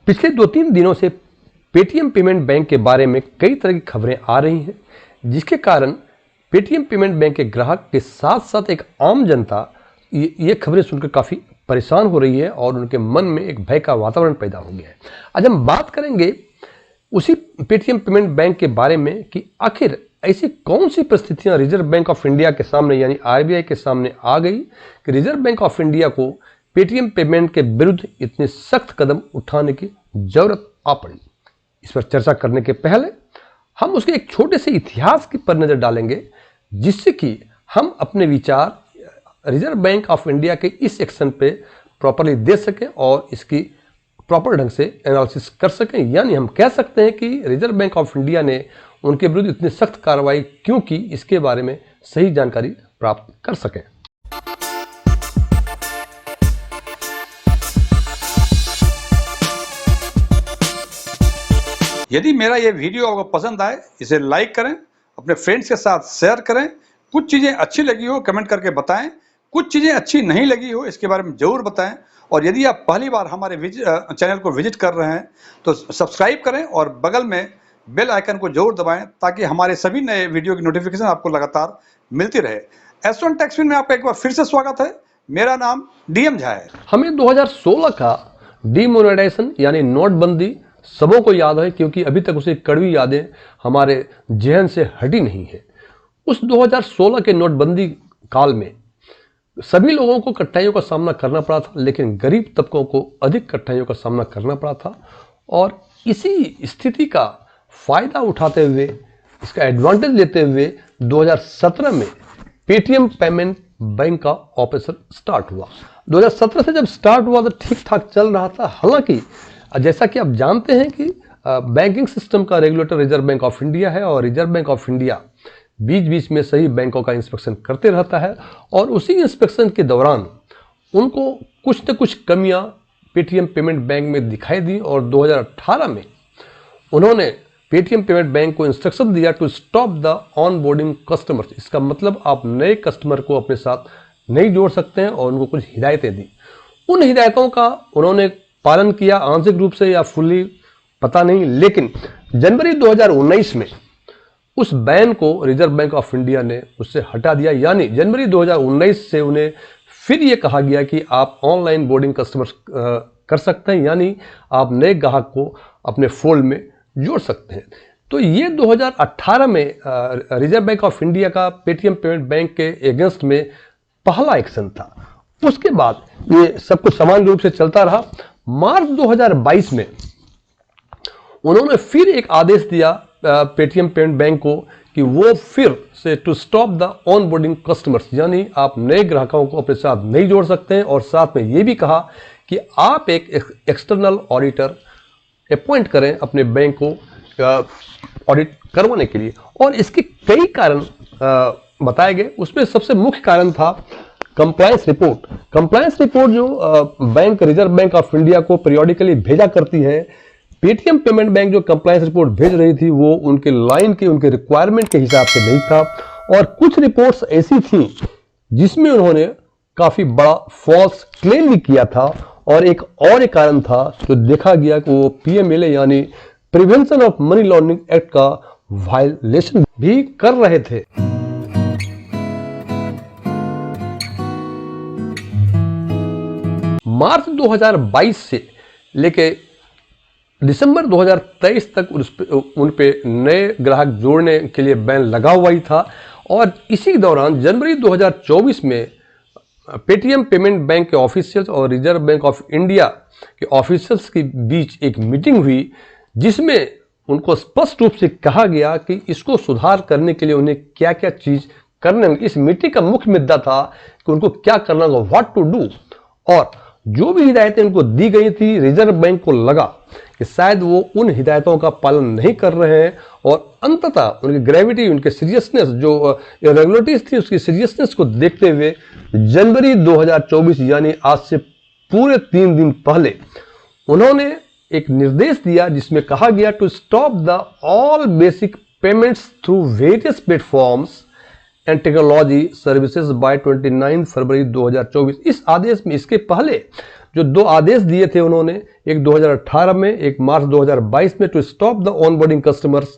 पिछले 2-3 दिनों से पेटीएम पेमेंट बैंक के बारे में कई तरह की खबरें आ रही हैं, जिसके कारण पेटीएम पेमेंट बैंक के ग्राहक के साथ साथ एक आम जनता ये खबरें सुनकर काफ़ी परेशान हो रही है और उनके मन में एक भय का वातावरण पैदा हो गया है। आज हम बात करेंगे उसी पेटीएम पेमेंट बैंक के बारे में कि आखिर ऐसी कौन सी परिस्थितियां रिजर्व बैंक ऑफ इंडिया के सामने यानी आरबीआई के सामने आ गई कि रिजर्व बैंक ऑफ इंडिया को पेटीएम पेमेंट के विरुद्ध इतने सख्त कदम उठाने की जरूरत आ पड़ी। इस पर चर्चा करने के पहले हम उसके एक छोटे से इतिहास की पर नजर डालेंगे, जिससे कि हम अपने विचार रिजर्व बैंक ऑफ इंडिया के इस एक्शन पे प्रॉपरली दे सकें और इसकी प्रॉपर ढंग से एनालिसिस कर सकें। यानी हम कह सकते हैं कि रिजर्व बैंक ऑफ इंडिया ने उनके विरुद्ध इतनी सख्त कार्रवाई क्यों की, इसके बारे में सही जानकारी प्राप्त कर सकें। यदि मेरा ये वीडियो आपको पसंद आए, इसे लाइक करें, अपने फ्रेंड्स के साथ शेयर करें। कुछ चीज़ें अच्छी लगी हो कमेंट करके बताएं, कुछ चीज़ें अच्छी नहीं लगी हो इसके बारे में ज़रूर बताएं। और यदि आप पहली बार हमारे चैनल को विजिट कर रहे हैं तो सब्सक्राइब करें और बगल में बेल आइकन को जरूर दबाएं, ताकि हमारे सभी नए वीडियो की नोटिफिकेशन आपको लगातार मिलती रहे। S1 टेक्सविन में आपका एक बार फिर से स्वागत है। मेरा नाम डीएम झा है। हमें 2016 का डीमोनेटाइजेशन यानी नोटबंदी सबों को याद है, क्योंकि अभी तक उसे कड़वी यादें हमारे जहन से हटी नहीं है। उस 2016 के नोटबंदी काल में सभी लोगों को कठिनाइयों का सामना करना पड़ा था, लेकिन गरीब तबकों को अधिक कठिनाइयों का सामना करना पड़ा था। और इसी स्थिति का फायदा उठाते हुए, इसका एडवांटेज लेते हुए 2017 में पेटीएम पेमेंट बैंक का ऑपरेशन स्टार्ट हुआ। 2017 से जब स्टार्ट हुआ तो ठीक ठाक चल रहा था। हालांकि जैसा कि आप जानते हैं कि बैंकिंग सिस्टम का regulator Reserve Bank of India है और रिजर्व बैंक ऑफ इंडिया बीच बीच में सही बैंकों का इंस्पेक्शन करते रहता है। और उसी इंस्पेक्शन के दौरान उनको कुछ न कुछ कमियां पेटीएम पेमेंट बैंक में दिखाई दी और 2018 में उन्होंने पेटीएम पेमेंट बैंक को इंस्ट्रक्शन दिया to stop the onboarding customers. इसका मतलब आप नए कस्टमर को अपने साथ नहीं जोड़ सकते हैं और उनको कुछ हिदायतें दी। उन हिदायतों का उन्होंने पालन किया, आंशिक रूप से या फुल्ली पता नहीं, लेकिन जनवरी 2019 में उस बैन को रिजर्व बैंक ऑफ इंडिया ने उससे हटा दिया। यानी जनवरी 2019 से उन्हें फिर ये कहा गया कि आप ऑनलाइन बोर्डिंग कस्टमर्स कर सकते हैं, यानी आप नए ग्राहक को अपने फोल्ड में जोड़ सकते हैं। तो ये 2018 में रिजर्व बैंक ऑफ इंडिया का पेटीएम पेमेंट बैंक के अगेंस्ट में पहला एक्शन था। उसके बाद ये सब कुछ समान रूप से चलता रहा। मार्च 2022 में उन्होंने फिर एक आदेश दिया पेटीएम पेमेंट बैंक को कि वो फिर से to stop the onboarding customers, यानी आप नए ग्राहकों को अपने साथ नहीं जोड़ सकते हैं। और साथ में ये भी कहा कि आप एक एक्सटर्नल ऑडिटर अपॉइंट करें अपने बैंक को ऑडिट करवाने के लिए। और इसके कई कारण बताए गए। उसमें सबसे मुख्य कारण था कंप्लायंस रिपोर्ट। कंप्लायंस रिपोर्ट जो bank reserve Bank of India को पीरियोडिकली भेजा करती है, पेटीएम पेमेंट बैंक जो कंप्लायंस रिपोर्ट भेज रही थी वो उनके लाइन के, उनके रिक्वायरमेंट के हिसाब से नहीं था। और कुछ रिपोर्ट्स ऐसी थी जिसमें उन्होंने काफी बड़ा फॉल्स क्लेम भी किया था। और एक कारण था जो देखा गया कि वो पीएमएलए यानी prevention of money laundering act का वायलेशन भी कर रहे थे। मार्च 2022 से लेके दिसंबर 2023 तक उन पे नए ग्राहक जोड़ने के लिए बैन लगा हुआ ही था। और इसी दौरान जनवरी 2024 में पेटीएम पेमेंट बैंक के ऑफिशियल्स और रिजर्व बैंक ऑफ इंडिया के ऑफिशियल्स के बीच एक मीटिंग हुई, जिसमें उनको स्पष्ट रूप से कहा गया कि इसको सुधार करने के लिए उन्हें क्या क्या चीज करने में। इस मीटिंग का मुख्य मुद्दा था कि उनको क्या करना होगा, व्हाट टू डू। और जो भी हिदायतें उनको दी गई थी, रिजर्व बैंक को लगा कि शायद वो उन हिदायतों का पालन नहीं कर रहे हैं। और अंततः उनकी ग्रेविटी, उनके सीरियसनेस, जो इरेगुलरिटीज थी उसकी सीरियसनेस को देखते हुए जनवरी 2024 यानी आज से पूरे 3 दिन पहले उन्होंने एक निर्देश दिया जिसमें कहा गया to stop the all basic payments through various platforms and technology services by 29 February 2024। इस आदेश में इसके पहले जो 2 आदेश दिए थे उन्होंने, एक 2018 में, एक मार्च 2022 में, to stop the onboarding customers,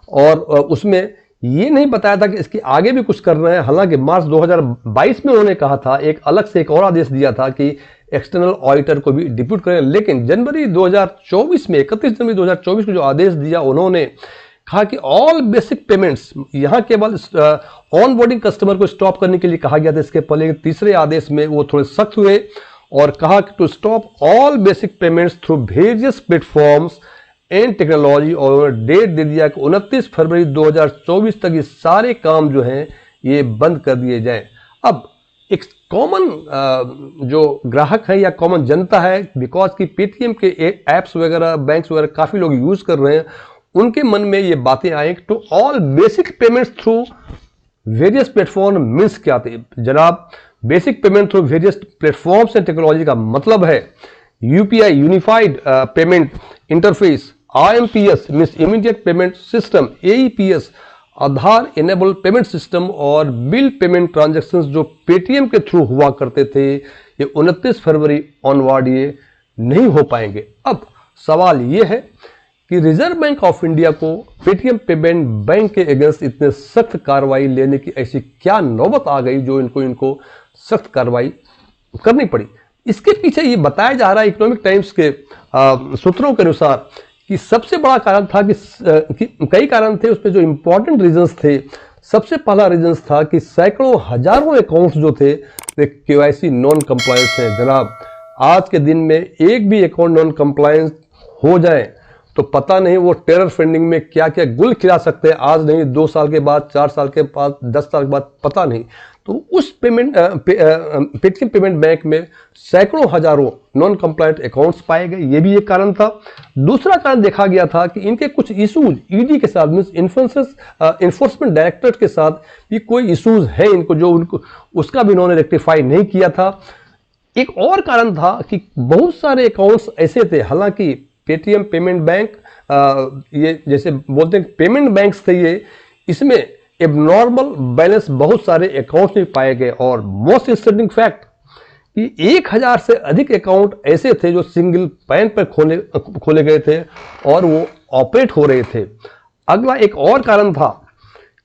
और उसमें ये नहीं बताया था कि इसके आगे भी कुछ कर रहे हैं। हालांकि मार्च 2022 में उन्होंने कहा था, एक अलग से एक और आदेश दिया था कि एक्सटर्नल ऑडिटर को भी डिप्यूट करें, लेकिन जनवरी 2024 में, 31 जनवरी 2024 को जो आदेश दिया, उन्होंने कहा कि ऑल बेसिक पेमेंट्स, यहां केवल ऑन बोर्डिंग कस्टमर को स्टॉप करने के लिए कहा गया था इसके पहले, तीसरे आदेश में वो थोड़े सख्त हुए और कहा कि to stop all basic payments through various platforms and technology, और डेट दे दिया कि 29 फरवरी 2024 तक ये सारे काम जो हैं ये बंद कर दिए जाएं। अब एक कॉमन जो ग्राहक है या कॉमन जनता है, बिकॉज की पेटीएम के ऐप्स वगैरह, बैंक्स वगैरह काफ़ी लोग यूज़ कर रहे हैं, उनके मन में ये बातें आई to all basic payments through various platform means क्या थे जनाब? Basic payment through various platforms and technology का मतलब है UPI, unified payment interface, IMPS means immediate payment system, AEPS Aadhaar enable payment system, और बिल पेमेंट ट्रांजैक्शंस जो Paytm के थ्रू हुआ करते थे, ये 29 फरवरी ऑनवर्ड ये नहीं हो पाएंगे। अब सवाल ये है कि रिजर्व बैंक ऑफ इंडिया को पेटीएम पेमेंट बैंक के अगेंस्ट इतने सख्त कार्रवाई लेने की ऐसी क्या नौबत आ गई जो इनको सख्त कार्रवाई करनी पड़ी? इसके पीछे ये बताया जा रहा है इकोनॉमिक टाइम्स के सूत्रों के अनुसार कि सबसे बड़ा कारण था कि कई कारण थे, उसमें जो इंपॉर्टेंट रीजंस थे, सबसे पहला रीजंस था कि सैकड़ों हजारों अकाउंट्स जो थे वे केवाईसी नॉन कंप्लायंस हैं। जनाब, आज के दिन में एक भी अकाउंट नॉन कंप्लायंस हो जाए तो पता नहीं वो टेरर फंडिंग में क्या क्या गुल खिला सकते हैं, आज नहीं 2 साल के बाद, 4 साल के बाद, 10 साल के बाद, पता नहीं। तो उस पेटीएम पेमेंट बैंक में सैकड़ों हजारों नॉन कंप्लायंट अकाउंट्स पाए गए, ये भी एक कारण था। दूसरा कारण देखा गया था कि इनके कुछ इशूज ईडी के साथ, मींस इन्फोर्समेंट डायरेक्टरेट के साथ भी कोई इशूज है इनको, जो उनको उसका भी इन्होंने रेक्टिफाई नहीं किया था। एक और कारण था कि बहुत सारे अकाउंट्स ऐसे थे, हालांकि पेटीएम पेमेंट बैंक ये जैसे बोलते हैं पेमेंट बैंक्स थे ये, इसमें एबनॉर्मल बैलेंस बहुत सारे अकाउंट्स में पाए गए, और मोस्ट इंटरेस्टिंग फैक्ट कि 1000 से अधिक अकाउंट ऐसे थे जो सिंगल पैन पर खोले गए थे और वो ऑपरेट हो रहे थे। अगला एक और कारण था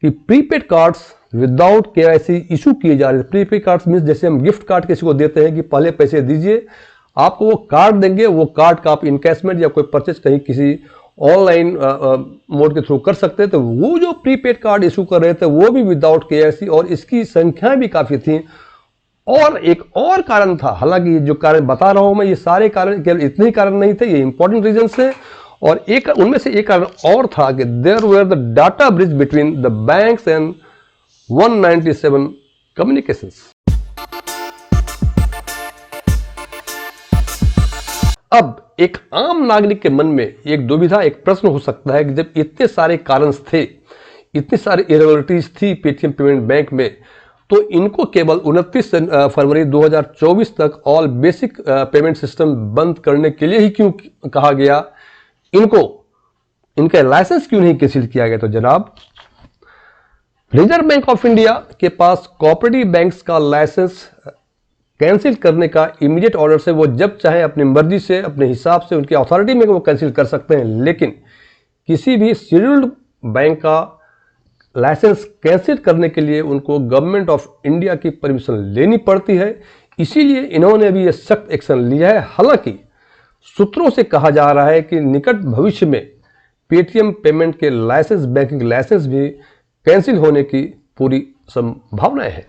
कि prepaid cards without KYC issue किए जा रहे थे। प्रीपेड कार्ड्स मीन्स जैसे हम गिफ्ट कार्ड किसी को देते हैं कि पहले पैसे दीजिए, आपको वो कार्ड देंगे, वो कार्ड का आप इनकैशमेंट या कोई परचेज कहीं किसी ऑनलाइन मोड के थ्रू कर सकते हैं। तो वो जो प्रीपेड कार्ड इशू कर रहे थे वो भी विदाउट केवाईसी, और इसकी संख्या भी काफी थी। और एक और कारण था, हालांकि जो कारण बता रहा हूं मैं, ये सारे कारण केवल इतने ही कारण नहीं थे, ये इंपॉर्टेंट रीजन थे। और एक उनमें से एक कारण और था कि there were the data breach between the banks and 197 communications. अब एक आम नागरिक के मन में एक दुविधा, एक प्रश्न हो सकता है कि जब इतने सारे कारण थे, इतनी सारी इरेगुलरिटीज थी पेटीएम पेमेंट बैंक में, तो इनको केवल 29 फरवरी 2024 तक ऑल बेसिक पेमेंट सिस्टम बंद करने के लिए ही क्यों कहा गया? इनका लाइसेंस क्यों नहीं कैंसिल किया गया? तो जनाब, रिजर्व बैंक ऑफ इंडिया के पास कोऑपरेटिव बैंक्स का लाइसेंस कैंसिल करने का इमीडिएट ऑर्डर से वो जब चाहे अपनी मर्जी से, अपने हिसाब से, उनकी अथॉरिटी में वो कैंसिल कर सकते हैं, लेकिन किसी भी शेड्यूल्ड बैंक का लाइसेंस कैंसिल करने के लिए उनको गवर्नमेंट ऑफ इंडिया की परमिशन लेनी पड़ती है। इसीलिए इन्होंने अभी ये सख्त एक्शन लिया है। हालांकि सूत्रों से कहा जा रहा है कि निकट भविष्य में पेटीएम पेमेंट के लाइसेंस, बैंकिंग लाइसेंस भी कैंसिल होने की पूरी संभावनाएं है।